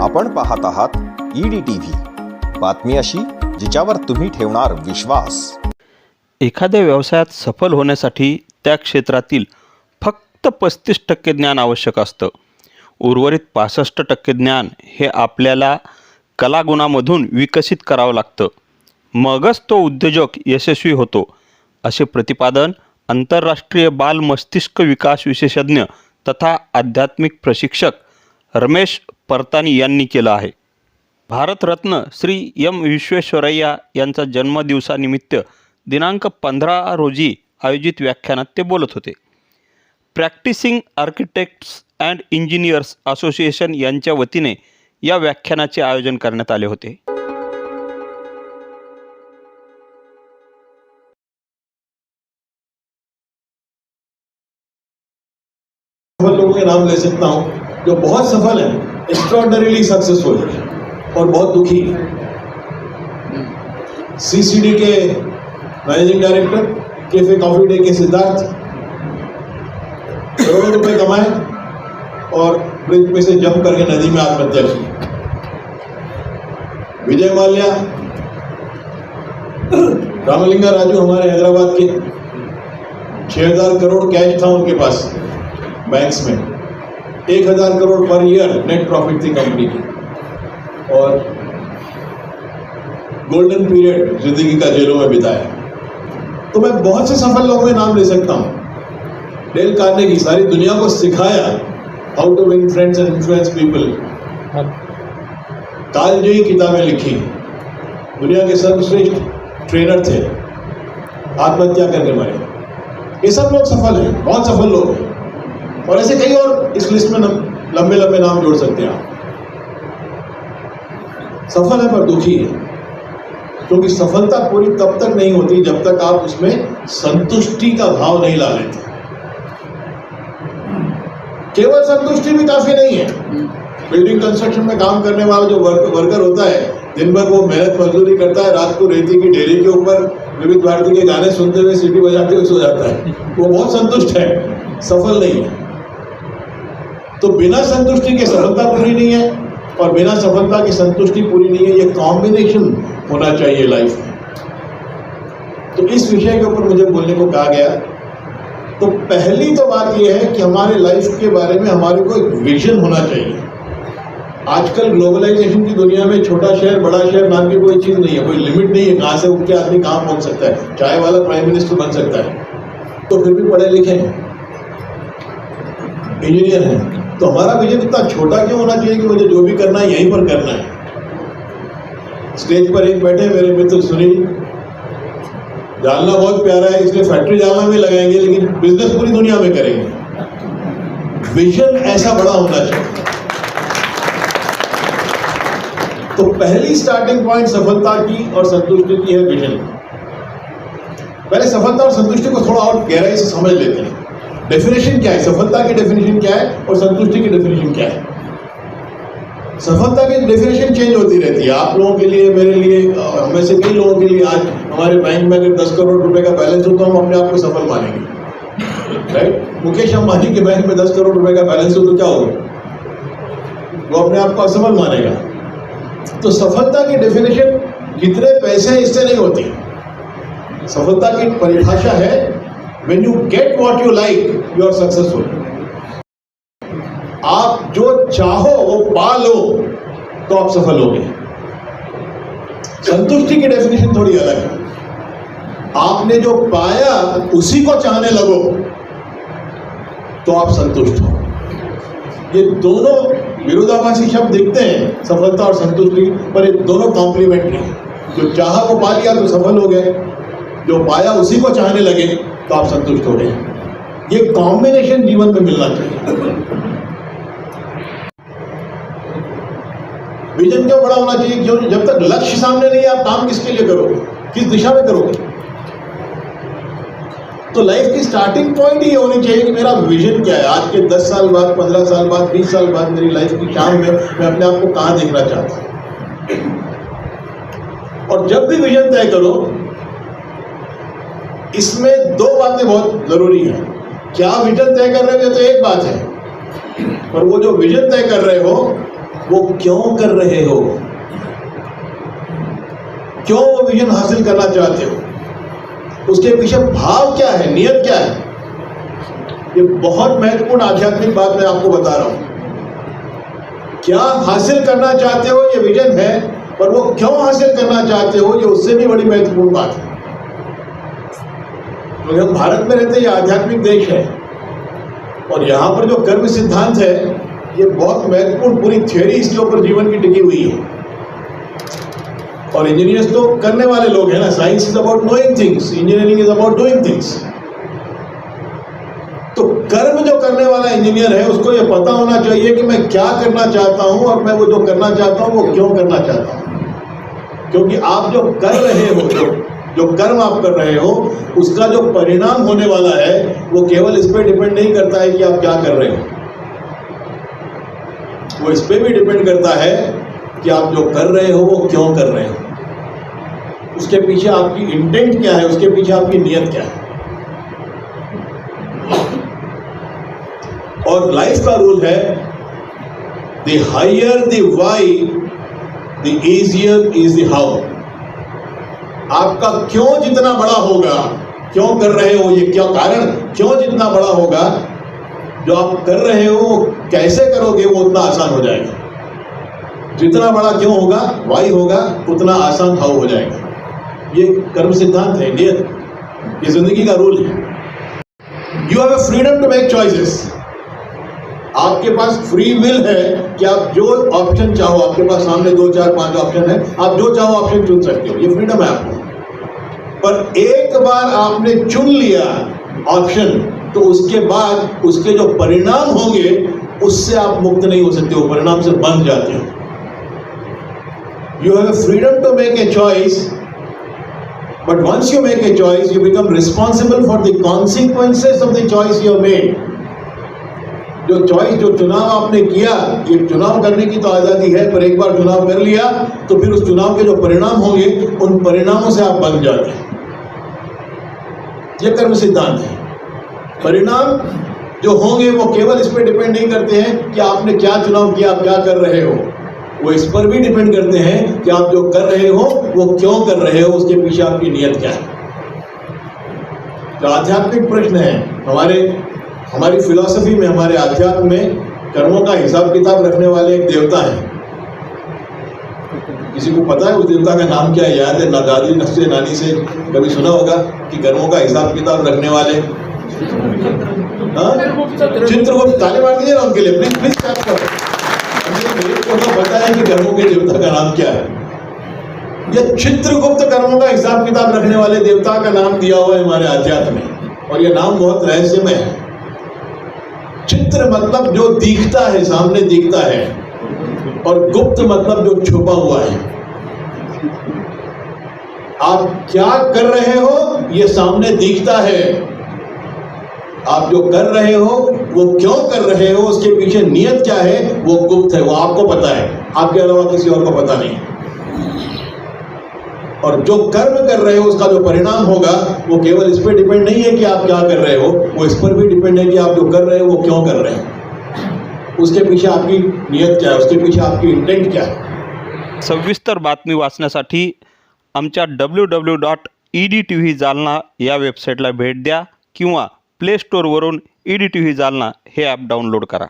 आपण पाहत आहात EDTV, बातमी अशी जिच्यावर तुम्ही ठेवणार विश्वास। एखाद्या व्यवसायात सफल होण्यासाठी त्या क्षेत्रातील फक्त 35% ज्ञान आवश्यक असतं। उर्वरित 65% ज्ञान हे आपल्याला कलागुणामधून विकसित करावं लागतं, मगच तो उद्योजक यशस्वी होतो, असे प्रतिपादन आंतरराष्ट्रीय बाल मस्तिष्क विकास विशेषज्ञ तथा आध्यात्मिक प्रशिक्षक रमेश परतानी यांनी केलं आहे। भारतरत्न श्री एम विश्वेश्वरैया यांचा जन्मदिवसानिमित्त दिनांक 15 रोजी आयोजित व्याख्यानात ते बोलत होते। Practicing architects and engineers association यांच्या वतीने या व्याख्यानाचे आयोजन करण्यात आले होते। सफल लोगों के नाम ले सकता हूं जो बहुत सफल है, एक्स्ट्राऑर्डिनरीली सक्सेसफुल है और बहुत दुखी है। CCD के managing director, cafe coffee day के सिद्धार्थ करोड़ों रुपए कमाए और ब्रिज पे से जंप करके नदी में आत्महत्या की। विजय माल्या, रामलिंगा राजू हमारे हैदराबाद के 6000 करोड़ कैश था उनके पास बैंक्स में, 1000 crore per year net profit थी कंपनी की और गोल्डन पीरियड जिंदगी का जेलों में बिताया। तो मैं बहुत से सफल लोगों के नाम ले सकता हूं। डेल कार्नेगी सारी दुनिया को सिखाया how to win friends and influence people. कालजयी किताबें लिखी, दुनिया के सर्वश्रेष्ठ ट्रेनर थे, आत्महत्या करके मरे। ये सब लोग सफल हैं, बहुत सफल लोग हैं और ऐसे कई और इस लिस्ट में लंबे लंबे नाम जोड़ सकते हैं आप। सफल है पर दुखी है, क्योंकि सफलता पूरी तब तक नहीं होती जब तक आप उसमें संतुष्टि का भाव नहीं ला लेते। केवल संतुष्टि भी काफी नहीं है। बिल्डिंग कंस्ट्रक्शन में काम करने वाला जो वर्कर होता है, दिन भर वो मेहनत मजदूरी करता है, रात को रेती की ढेरी के ऊपर विविध भारती के गाने सुनते हुए सीटी बजाते हुए सो जाता है, वो बहुत संतुष्ट है, सफल नहीं है। तो बिना संतुष्टि के सफलता पूरी नहीं है और बिना सफलता की संतुष्टि पूरी नहीं है। ये कॉम्बिनेशन होना चाहिए लाइफ में। तो इस विषय के ऊपर मुझे बोलने को कहा गया। तो पहली तो बात यह है कि हमारे लाइफ के बारे में हमारे को एक विजन होना चाहिए। आजकल ग्लोबलाइजेशन की दुनिया में छोटा शहर बड़ा शहर नाम की कोई चीज नहीं है, कोई लिमिट नहीं है कहां से उठ के आदमी कहां पहुंच सकता है। चाय वाला प्राइम मिनिस्टर बन सकता है, तो फिर भी पढ़े लिखे हैं, इंजीनियर हैं। तो हमारा विजन इतना छोटा क्यों होना चाहिए कि मुझे जो भी करना है यहीं पर करना है। स्टेज पर एक बैठे मेरे मित्र सुनील, जालना बहुत प्यारा है इसलिए फैक्ट्री जालना में लगाएंगे, लेकिन बिजनेस पूरी दुनिया में करेंगे। विजन ऐसा बड़ा होना चाहिए। तो पहली स्टार्टिंग पॉइंट सफलता की और संतुष्टि की है विजन। पहले सफलता और संतुष्टि को थोड़ा और गहराई से समझ लेते हैं। डेफिनेशन क्या है, सफलता की डेफिनेशन क्या है और संतुष्टि की डेफिनेशन क्या है। सफलता की डेफिनेशन चेंज होती रहती है, आप लोगों के लिए, मेरे लिए, हमें से कई लोगों के लिए। आज हमारे बैंक में अगर 10 करोड़ रुपए का बैलेंस हो तो हम अपने आप को सफल मानेंगे, राइट। मुकेश अंबानी के बैंक में 10 करोड़ रुपए का बैलेंस हो तो क्या होगा, वो अपने आप को असफल मानेगा। तो सफलता की डेफिनेशन कितने पैसे हैं इससे नहीं होती। सफलता की परिभाषा है when you get what you like, you are successful। आप जो चाहो वो पा लो तो आप सफल होगे। संतुष्टि की डेफिनेशन थोड़ी अलग है। आपने जो पाया उसी को चाहने लगो तो आप संतुष्ट हो। ये दोनों विरोधाभासी शब्द दिखते हैं, सफलता और संतुष्टि, पर ये दोनों कॉम्प्लीमेंट्री हैं। जो चाहा वो पा लिया तो सफल हो गए, जो पाया उसी को चाहने लगे तो आप संतुष्ट हो गए। ये कॉम्बिनेशन जीवन में मिलना चाहिए। विजन क्यों बड़ा होना चाहिए, क्यों? जब तक लक्ष्य सामने नहीं है आप काम किसके लिए करोगे, किस दिशा में करोगे। तो लाइफ की स्टार्टिंग पॉइंट ये होनी चाहिए कि मेरा विजन क्या है। आज के 10 साल बाद, 15 साल बाद, 20 साल बाद मेरी लाइफ की शाम में मैं अपने आप को कहां देखना चाहता हूं। और जब भी विजन तय करो, इसमें दो बातें बहुत जरूरी हैं। क्या विजन तय कर रहे हो तो एक बात है, पर वो जो विजन तय कर रहे हो वो क्यों कर रहे हो, क्यों वो विजन हासिल करना चाहते हो, उसके पीछे भाव क्या है, नियत क्या है। ये बहुत महत्वपूर्ण आध्यात्मिक बात मैं आपको बता रहा हूं। क्या हासिल करना चाहते हो ये विजन है, पर वो क्यों हासिल करना चाहते हो ये उससे भी बड़ी महत्वपूर्ण बात है। क्योंकि हम भारत में रहते हैं, ये आध्यात्मिक देश है, और यहाँ पर जो कर्म सिद्धांत है ये बहुत महत्वपूर्ण, पूरी थ्योरी इसके ऊपर जीवन की टिकी हुई है। और इंजीनियर्स तो करने वाले लोग हैं ना, science is about knowing things, engineering is about doing things. तो कर्म जो करने वाला इंजीनियर है उसको ये पता होना चाहिए कि मैं क्या करना चाहता हूं, और मैं वो जो करना चाहता हूं वो क्यों करना चाहता हूं। क्योंकि आप जो कर रहे हो, जो कर्म आप कर रहे हो, उसका जो परिणाम होने वाला है वो केवल इस पर डिपेंड नहीं करता है कि आप क्या कर रहे हो, वो इस पर भी डिपेंड करता है कि आप जो कर रहे हो वो क्यों कर रहे हो, उसके पीछे आपकी इंटेंट क्या है, उसके पीछे आपकी नियत क्या है। और लाइफ का रूल है, the higher the why the easier is the how. आपका क्यों जितना बड़ा होगा, क्यों कर रहे हो, ये क्या कारण, क्यों जितना बड़ा होगा, जो आप कर रहे हो कैसे करोगे वो उतना आसान हो जाएगा। जितना बड़ा क्यों होगा, वाई होगा, उतना आसान हाउ हो जाएगा। ये कर्म सिद्धांत है, नियत, ये जिंदगी का रूल है। You have a freedom to make choices. आपके पास फ्री विल है कि आप जो ऑप्शन चाहो, आपके पास सामने 2 4 5 ऑप्शन है, आप जो चाहो ऑप्शन चुन सकते हो, ये फ्रीडम है आपको। पर एक बार आपने चुन लिया ऑप्शन, तो उसके बाद उसके जो परिणाम होंगे उससे आप मुक्त नहीं हो सकते, वो परिणाम से बंध जाते हो। You have a freedom to make a choice, but once you make a choice you become responsible for the consequences of the choice you made. जो चॉइस, जो चुनाव आपने किया, ये चुनाव करने की तो आजादी है, पर एक बार चुनाव कर लिया तो फिर उस चुनाव के जो परिणाम होंगे उन परिणामों से आप बंध जाते हैं। ये कर्म सिद्धांत है। परिणाम जो होंगे वो केवल इस पर डिपेंड नहीं करते हैं कि आपने क्या चुनाव किया, आप क्या कर रहे हो, वो इस पर भी डिपेंड करते हैं कि आप जो कर रहे हो वो क्यों कर रहे हो, उसके पीछे आपकी नियत क्या है। जो आध्यात्मिक प्रश्न है, हमारी फिलॉसफी में, हमारे अध्यात्म में कर्मों का हिसाब किताब रखने वाले एक देवता है। किसी को पता है उस देवता का नाम क्या है? याद है ना? दादी नक्शे नानी से कभी सुना होगा कि कर्मों का हिसाब किताब रखने वाले? चित्रगुप्त। ताली मार दीजिए ना उनके लिए, प्लीज प्लीज क्लैप करो। मेरे को तो पता है कि कर्मों के देवता का नाम क्या है। ये चित्रगुप्त कर्मों का हिसाब किताब रखने वाले देवता का नाम दिया हुआ है हमारे अध्यात्म में, और यह नाम बहुत रहस्यमय है। चित्र मतलब जो दिखता है, सामने दिखता है, और गुप्त मतलब जो छुपा हुआ है। आप क्या कर रहे हो ये सामने दिखता है, आप जो कर रहे हो वो क्यों कर रहे हो, उसके पीछे नियत क्या है वो गुप्त है, वो आपको पता है, आपके अलावा किसी और को पता नहीं। और जो कर्म कर रहे हो उसका जो परिणाम होगा वो केवल इस पर डिपेंड नहीं है कि आप क्या कर रहे हो, वो इस पर भी डिपेंड है कि आप जो कर रहे हो वो क्यों कर रहे हो, उसके पीछे आपकी नियत क्या है, उसके पीछे आपकी इंटेंट क्या है। सविस्तर बातमी वाचण्यासाठी आमच्या www.edtv जालना या वेबसाईटला भेट द्या किंवा प्ले स्टोअरवरून EDTV जालना हे ॲप डाउनलोड करा।